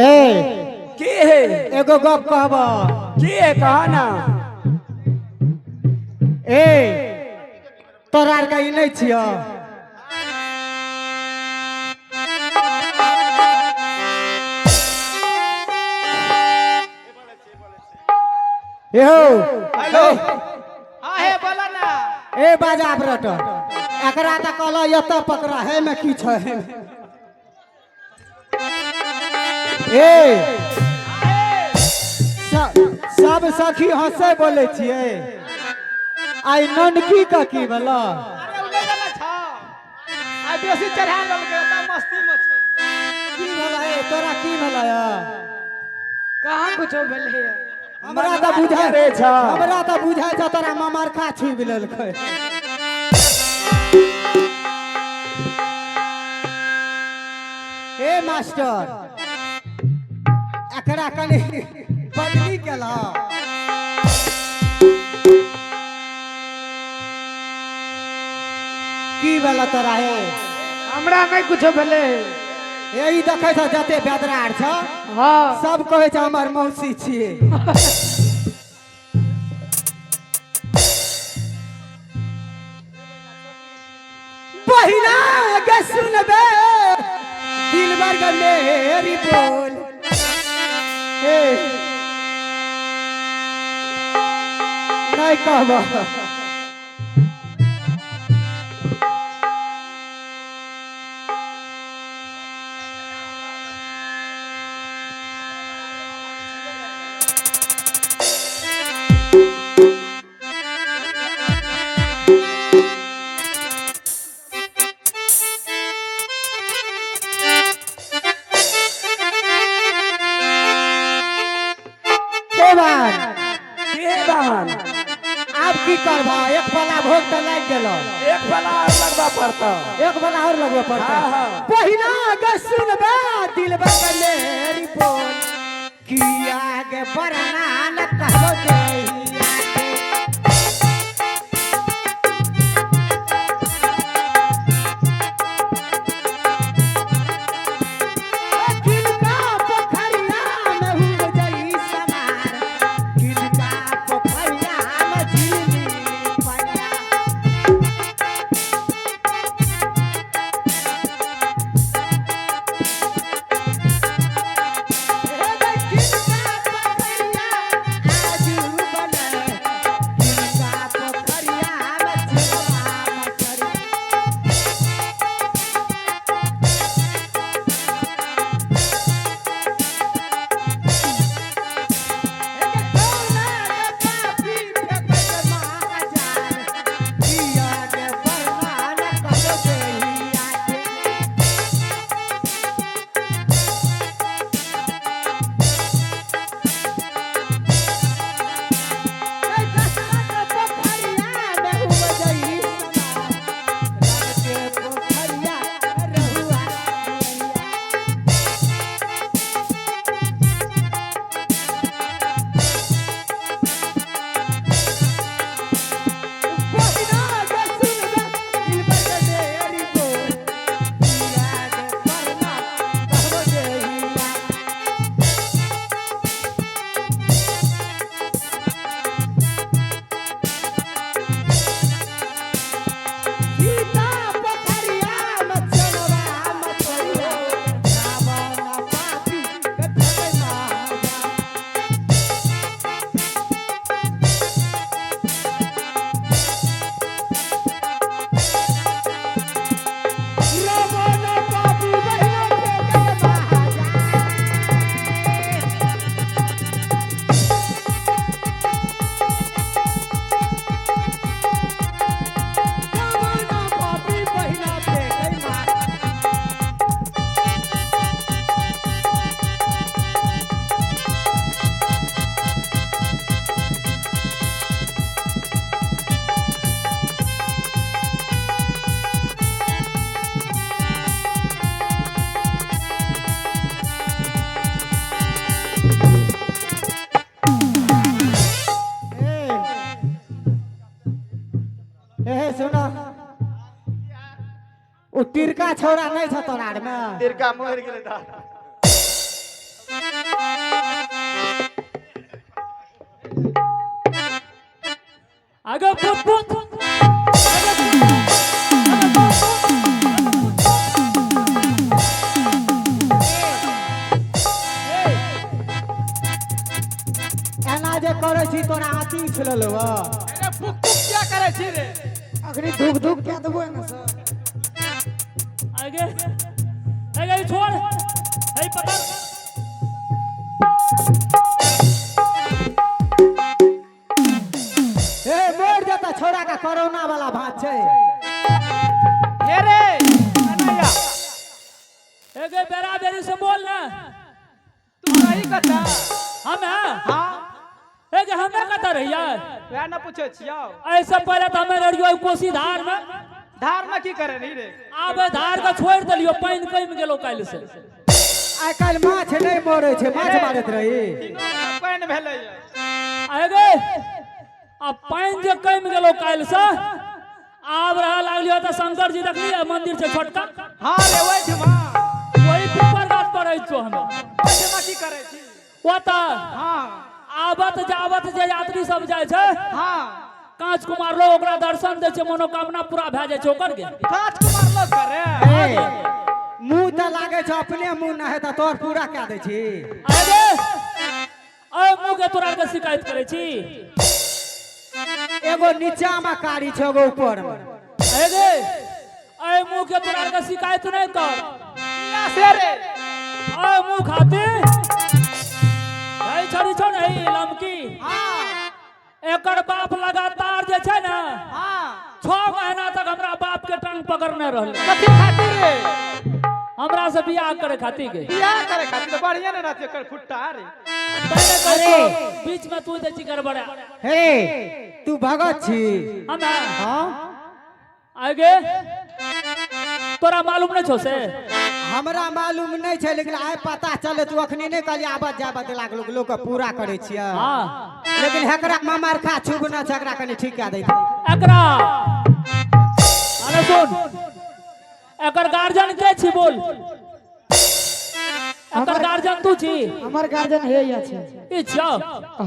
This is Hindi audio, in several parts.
ए की है एगो गप कहब की है कहा ना ए तोरा आर के नहीं छिय हेलो हाँ है बोला ना ए बाजा ब्रट एकरा त कहल यत पकड़ा है में की छ ए सब सखी हंसे बोले छिए आई ननकी का की भला अरे उले ना छ आ बेसी चढ़ा लग के त मस्ती में छ की भला ए तोरा की भला या कहां कुछ भेले हमरा त बुझा रे छ हमरा त बुझा छ तोरा ममरखा छीब लेलकै ए मास्टर एकरा कनी बदली केला की भेला तोरा हे हमरा नहीं कुछ भेले यही देखे छ जते बेदरार छ हां सब कहे छ हमर मौसी छिए बहिना के सुनबे दिलबर के मेरी बोल ए नहीं कहबा की करबा एक फला भोग त लाग गेल एक फला और लगवा पड़ता एक फला और लगवा पड़ता हां पहिना के सुनबे दिलबा के मेरी बोल किया के बरना न कहबो जहिया तिरका छोरा नहीं था तोरार में तिरका मोर गेले दा आगे पुत पुत एना जे करे छी तोरा आती छल लेबा अरे फुक फुक क्या करे छी रे अखनी धुक धुक क्या देबो ना सर आगे आगे छोड़ हे पकड़ ए मोड़ जाता छोरा का कोरोना वाला भात छे हे रे अनैया आगे बेरा बेरी से बोल ना तू नहीं कहता हम हैं हां आगे हमें कहता रहिया वे ना पूछे छियो ऐसे पहले तो हमें लड़ियो कोसी धार में धार में की करे नहीं रे आबे धार का छोड़ दलियो पानी कम गेलो काल से आइ काल माछ नहीं मरे छे माछ मारत रही पानी भेलै आगे अब पानी जे कम गेलो काल से आब रहा लागलियो त शंकर जी देखलिए मंदिर से छोटका हां रे ओइ ठमा वही पेपर गात पर छो हम ओइ ठमा की करे छी ओता हां आबत जावत जे यात्री सब जाय छै हां कांच कुमार लोग ओकरा दर्शन दे छै मनोकामना पूरा भ जाय छै ओकर के राजकुमार लोग करे ए मुंह त लागे छ अपने मुंह ना है त तोर पूरा क्या दे छी आगे ओए मुंह के तोरा के शिकायत करे छी एगो नीचा में कारी छ एगो ऊपर में आगे ओए मुंह के तोरा के शिकायत नहीं कर या से रे ओए मुंह खाते भाई छोरी छो नहीं लमकी हां एकर बाप लगातार जे छै ना हां 6 महीना तक हमरा बाप के टांग पकड़ने रहले कथी खातिर रे हमरा से बियाह करे खातिर के बियाह करे खातिर तो बढ़िया ने रहते कर फुट्टा रे अरे बीच में तू दे छी गड़बड़ा हे तू भगत छी हम हां आगे तोरा मालूम नहीं छो से हमरा मालूम नहीं छे लेकिन आइ पता चले तू अखनी नहीं कहली आबत जाबत लागलो लोग के पूरा करे छिया हां लेकिन हेकरा मामार खा छुब ना झगड़ा कनी ठीक क्या दै एकरा अरे सुन एकर गार्जियन के छी बोल एकर गार्जियन तू छी हमर गार्जियन हे या छे ई छ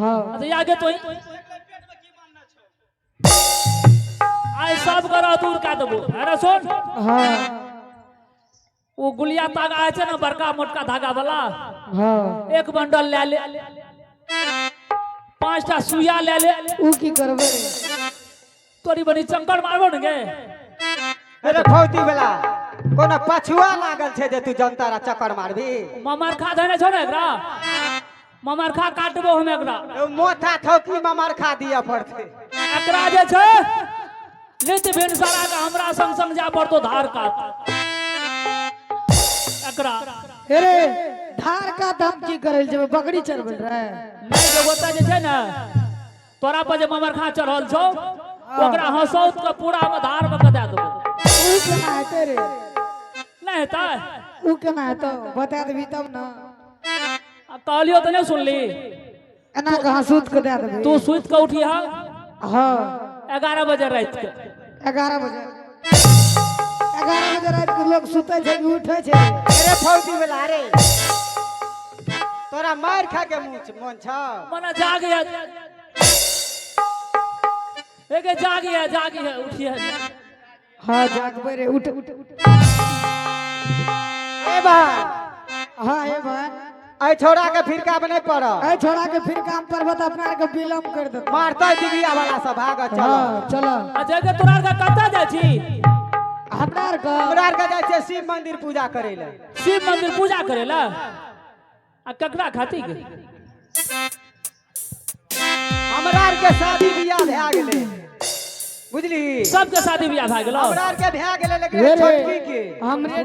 हां तो आगे तो आई सब करा दूर का देबो अरे सुन हां वो गुलिया तागा है छै ना बड़का मोटका धागा वाला हां एक बंडल ले ले 5टा सुइया ले ले ऊ की करबे तोरी बनी चंकर मारबो न गे अरे खौती वाला कोनो पछुआ लागल छे जे तू जनता रा चक्कर मारबी ममर खा देने छो ना एकरा ममर खा काटबो हम एकरा मोथा थौकी मामार खा दिया पड़ते एकरा जे छै नित भिनसरा का हमरा संग संग जा पड़तो धार काट एकरा अरे धार का दम की करल जे बकरी चरबल रहे नहीं जे होता जे छै ना तोरा पर जे ममर खा चढ़ल छौ ओकरा हंसौत के पूरा में धार में कदा देबो ऊ केना हेते रे नहीं हेता ऊ केना हेतो बता देबी तब ना कहलियो त नहीं सुनली एना कहां सूत के दे देबे तू सुइत के उठी हा हां 11 बजे रात के 11 बजे 11 बजे रात के लोग सुते छै कि उठे छै अरे फौजी वाला रे तोरा मार खा के मन छ मना जाग या एके जागी है उठिए हां जागबे रे उठ ए बा हां ए बा आई छोड़ा के फिर काम नहीं पड़ आई छोड़ा के फिर काम पर बता अपना के विलंब कर दे मारता दिगिया वाला सब भाग चलो चलो अजय के तोरा का कत्ता जा छी हमरा का जाय छै शिव मंदिर पूजा करे ले शिव मंदिर पूजा करे ला आ ककरा खाती के हमरा के शादी बियाह भए गेले बुझली सबके शादी बियाह भ गेलो हमरा के भए गेले लेकिन छोटकी के हमरे